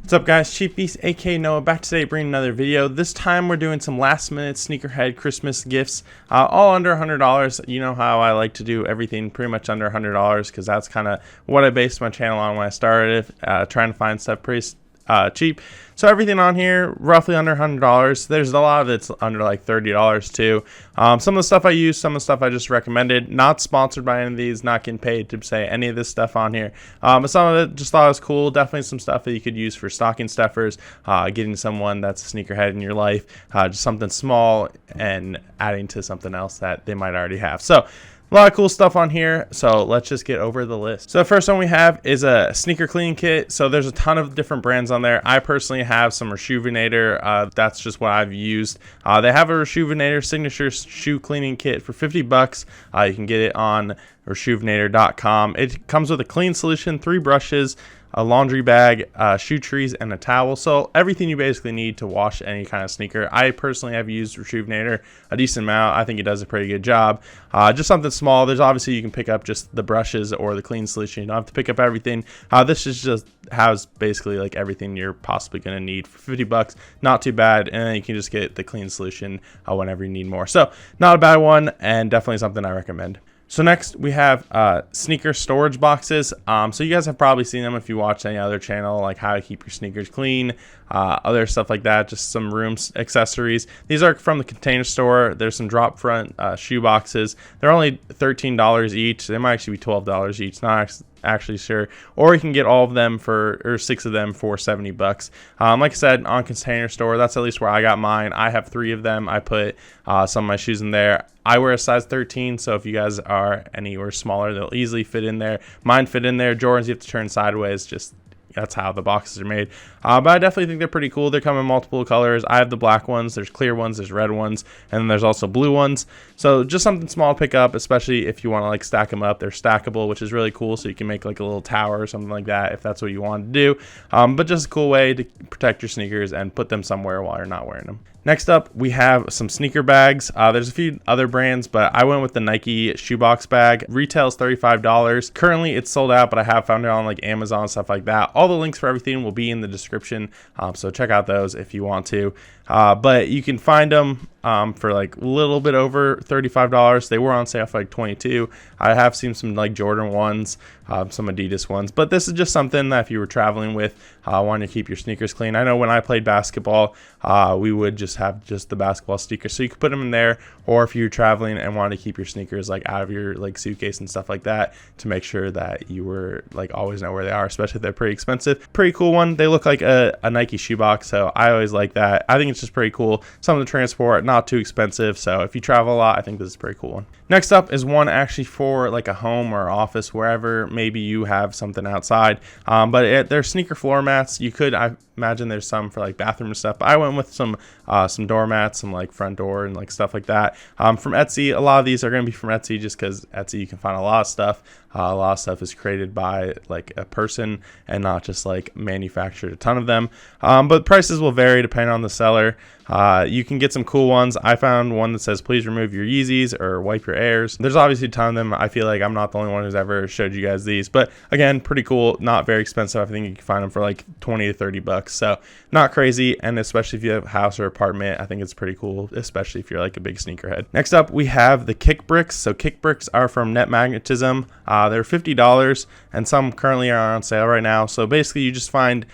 What's up guys, Hypebeast aka Noah back today bringing another video. This time we're doing some last minute Sneakerhead Christmas gifts, all under $100. You know how I like to do everything pretty much under $100 because that's kind of what I based my channel on when I started, trying to find stuff pretty cheap. So everything on here roughly under $100. There's a lot of it's under like $30 too. Some of the stuff I use, some of the stuff I just recommended. Not sponsored by any of these, not getting paid to say any of this stuff on here, but some of it just thought it was cool. Definitely some stuff that you could use for stocking stuffers, getting someone that's a sneakerhead in your life, just something small and adding to something else that they might already have. So a lot of cool stuff on here, so let's just get over the list. So the first one we have is a sneaker cleaning kit. So there's a ton of different brands on there. I personally have some Rejuvenator. That's just what I've used. They have a Rejuvenator signature shoe cleaning kit for $50. You can get it on rejuvenator.com. It comes with a clean solution, 3 brushes, a laundry bag, shoe trees, and a towel. So everything you basically need to wash any kind of sneaker. I personally have used Rejuvenator a decent amount. I think it does a pretty good job. Just something small. There's obviously you can pick up just the brushes or the clean solution. You don't have to pick up everything. This is just has basically like everything you're possibly going to need for $50. Not too bad. And then you can just get the clean solution whenever you need more. So not a bad one, and definitely something I recommend. So next we have sneaker storage boxes. So you guys have probably seen them if you watch any other channel, like how to keep your sneakers clean, other stuff like that, just some room accessories. These are from the Container Store. There's some drop front shoe boxes. They're only $13 each. They might actually be $12 each. Not actually sure, or you can get all of them for, or 6 of them for $70. Like I said, on Container Store, that's at least where I got mine. I have 3 of them. I put some of my shoes in there. I wear a size 13, so if you guys are anywhere smaller, they'll easily fit in there. Mine fit in there. Jordans you have to turn sideways, just that's how the boxes are made. But I definitely think they're pretty cool. They come in multiple colors. I have the black ones, there's clear ones, there's red ones, and then there's also blue ones. So just something small to pick up, especially if you want to like stack them up. They're stackable, which is really cool, so you can make like a little tower or something like that if that's what you want to do. But just a cool way to protect your sneakers and put them somewhere while you're not wearing them. Next up, we have some sneaker bags. There's a few other brands, but I went with the Nike shoebox bag. Retails $35. Currently, it's sold out, but I have found it on like Amazon and stuff like that. All the links for everything will be in the description, so check out those if you want to. But you can find them for like a little bit over $35. They were on sale for like $22. I have seen some like Jordan ones, some Adidas ones, but this is just something that if you were traveling with, wanting to keep your sneakers clean. I know when I played basketball, we would just have just the basketball sneakers, so you could put them in there, or if you're traveling and wanted to keep your sneakers like out of your like suitcase and stuff like that, to make sure that you were like always know where they are, especially if they're pretty expensive. Pretty cool one. They look like a Nike shoebox, so I always like that. I think it's just pretty cool. Something to transport, not too expensive, so if you travel a lot, I think this is a pretty cool one. Next up is one actually for like a home or office, wherever maybe you have something outside, but they're sneaker floor mats. You could, I imagine there's some for like bathroom and stuff, but I went with some doormats, some like front door and like stuff like that, from Etsy. A lot of these are going to be from Etsy just because Etsy you can find a lot of stuff. A lot of stuff is created by like a person and not just like manufactured a ton of them, but prices will vary depending on the seller. You can get some cool ones. I found one that says please remove your Yeezys or wipe your Airs. There's obviously a ton of them. I feel like I'm not the only one who's ever showed you guys these, but again, pretty cool, not very expensive. I think you can find them for like 20 to 30 bucks, so not crazy. And especially if you have a house or apartment, I think it's pretty cool, especially if you're like a big sneakerhead. Next up, we have the kick bricks. So kick bricks are from Net Magnetism. They're $50, and some currently are on sale right now. So basically you just find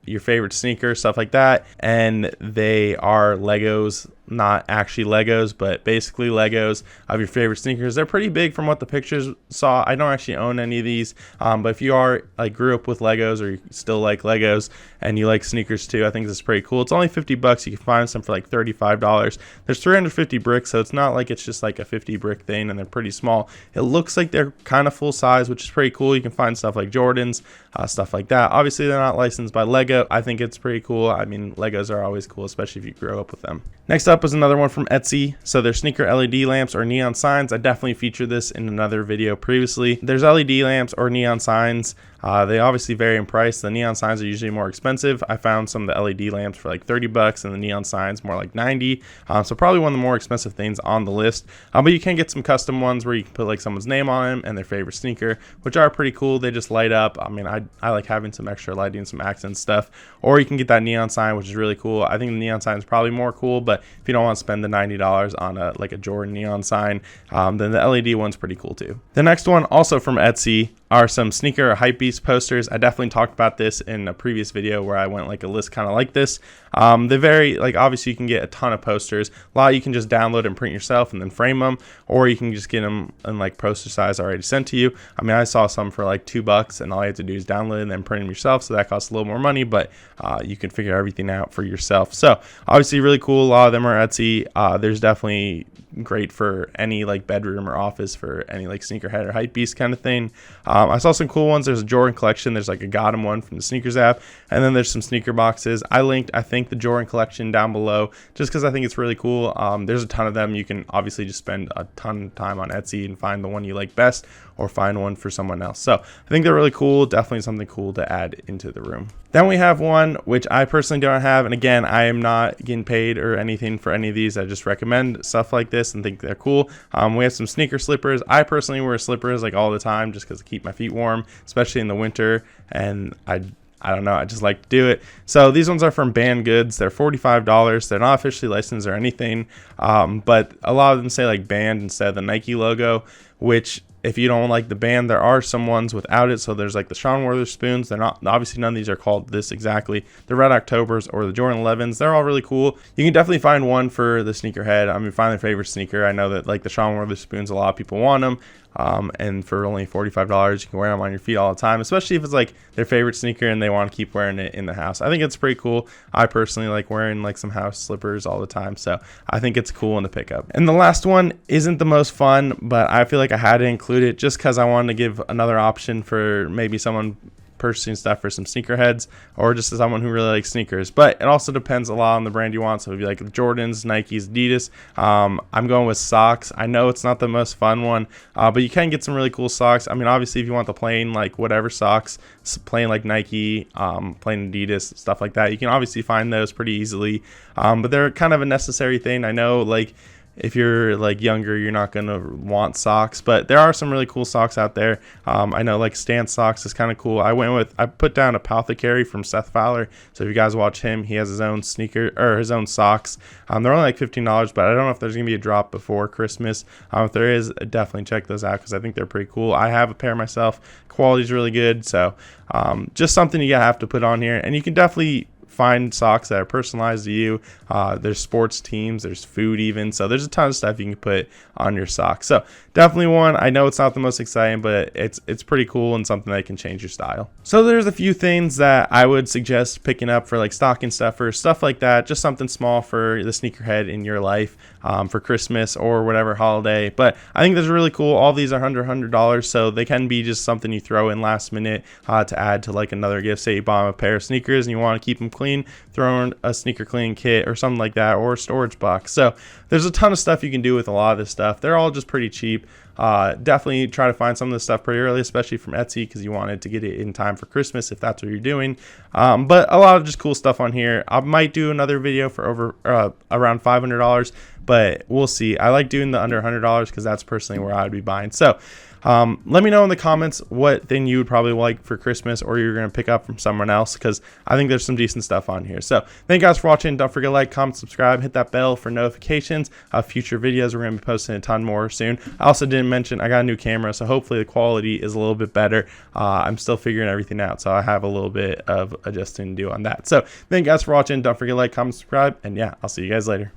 your favorite sneaker, stuff like that, and they are Legos, not actually Legos, but basically Legos of your favorite sneakers. They're pretty big from what the pictures saw. I don't actually own any of these, but if you are like grew up with Legos or you still like Legos and you like sneakers too, I think this is pretty cool. It's only $50. You can find some for like $35. There's 350 bricks, so it's not like it's just like a 50 brick thing, and they're pretty small. It looks like they're kind of full size, which is pretty cool. You can find stuff like Jordans, stuff like that. Obviously they're not licensed by Lego. I think it's pretty cool. I mean, Legos are always cool, especially if you grow up with them. Next up, up is another one from Etsy. So their sneaker LED lamps or neon signs. I definitely featured this in another video previously. There's LED lamps or neon signs. They obviously vary in price. The neon signs are usually more expensive. I found some of the LED lamps for like 30 bucks and the neon signs more like 90. So probably one of the more expensive things on the list. But you can get some custom ones where you can put like someone's name on them and their favorite sneaker, which are pretty cool. They just light up. I mean, I like having some extra lighting, some accent stuff. Or you can get that neon sign, which is really cool. I think the neon sign is probably more cool, but if you don't want to spend the $90 on like a Jordan neon sign, then the LED one's pretty cool too. The next one, also from Etsy, are some sneaker or Hypebeast posters. I definitely talked about this in a previous video where I went like a list kind of like this. They vary, like obviously you can get a ton of posters. A lot you can just download and print yourself and then frame them, or you can just get them in like poster size already sent to you. I mean, I saw some for like $2 and all you have to do is download and then print them yourself, so that costs a little more money, but you can figure everything out for yourself. So obviously really cool. A lot of them are Etsy. There's definitely great for any like bedroom or office for any like sneakerhead or hypebeast kind of thing. I saw some cool ones. There's a Jordan collection. There's like a Gotham one from the sneakers app, and then there's some sneaker boxes. I linked, I think, the Jordan collection down below just because I think it's really cool. There's a ton of them. You can obviously just spend a ton of time on Etsy and find the one you like best, or find one for someone else. So I think they're really cool. Definitely something cool to add into the room. Then we have one which I personally don't have, and again, I am not getting paid or anything for any of these. I just recommend stuff like this and think they're cool. We have some sneaker slippers. I personally wear slippers like all the time just because I keep my feet warm, especially in the winter, and I don't know, I just like to do it. So these ones are from Banned Goods. They're $45. They're not officially licensed or anything, but a lot of them say like Banned instead of the Nike logo, which if you don't like the band, there are some ones without it. So there's like the Sean Witherspoons. They're not, obviously none of these are called this exactly. The Red Octobers or the Jordan 11s. They're all really cool. You can definitely find one for the sneakerhead. I mean, find their favorite sneaker. I know that like the Sean Witherspoons, a lot of people want them. And for only $45, you can wear them on your feet all the time, especially if it's like their favorite sneaker and they want to keep wearing it in the house. I think it's pretty cool. I personally like wearing like some house slippers all the time, so I think it's cool in the pickup. And the last one isn't the most fun, but I feel like I had to include it just because I wanted to give another option for maybe someone purchasing stuff for some sneakerheads, or just as someone who really likes sneakers. But it also depends a lot on the brand you want. So if you like Jordans, Nikes, Adidas, I'm going with socks. I know it's not the most fun one, but you can get some really cool socks. I mean, obviously if you want the plain like whatever socks, plain like Nike, plain Adidas, stuff like that, you can obviously find those pretty easily, but they're kind of a necessary thing. I know like if you're like younger, you're not going to want socks, but there are some really cool socks out there. I know like Stance socks is kind of cool. I put down Apothecary from Seth Fowler. So if you guys watch him, he has his own sneaker or his own socks. They're only like $15, but I don't know if there's going to be a drop before Christmas. If there is, definitely check those out because I think they're pretty cool. I have a pair myself. Quality's really good. So just something you have to put on here, and you can definitely find socks that are personalized to you. There's sports teams, there's food even, so there's a ton of stuff you can put on your socks. So definitely one. I know it's not the most exciting, but it's pretty cool and something that can change your style. So there's a few things that I would suggest picking up for like stocking stuffers, stuff like that, just something small for the sneakerhead in your life for Christmas or whatever holiday. But I think those are really cool. All these are under $100, so they can be just something you throw in last minute to add to like another gift. Say you bought them a pair of sneakers and you want to keep them clean, throw in a sneaker clean kit or something like that, or a storage box. So there's a ton of stuff you can do with a lot of this stuff. They're all just pretty cheap. Definitely try to find some of this stuff pretty early, especially from Etsy, because you wanted to get it in time for Christmas if that's what you're doing. But a lot of just cool stuff on here. I might do another video for over around $500, but we'll see. I like doing the under $100 because that's personally where I would be buying. So let me know in the comments what thing you would probably like for Christmas, or you're going to pick up from someone else, because I think there's some decent stuff on here. So thank you guys for watching. Don't forget to like, comment, subscribe, hit that bell for notifications of future videos. We're going to be posting a ton more soon. I also didn't mention I got a new camera, so hopefully the quality is a little bit better. I'm still figuring everything out, so I have a little bit of adjusting to do on that. So thank you guys for watching. Don't forget to like, comment, subscribe, and yeah, I'll see you guys later.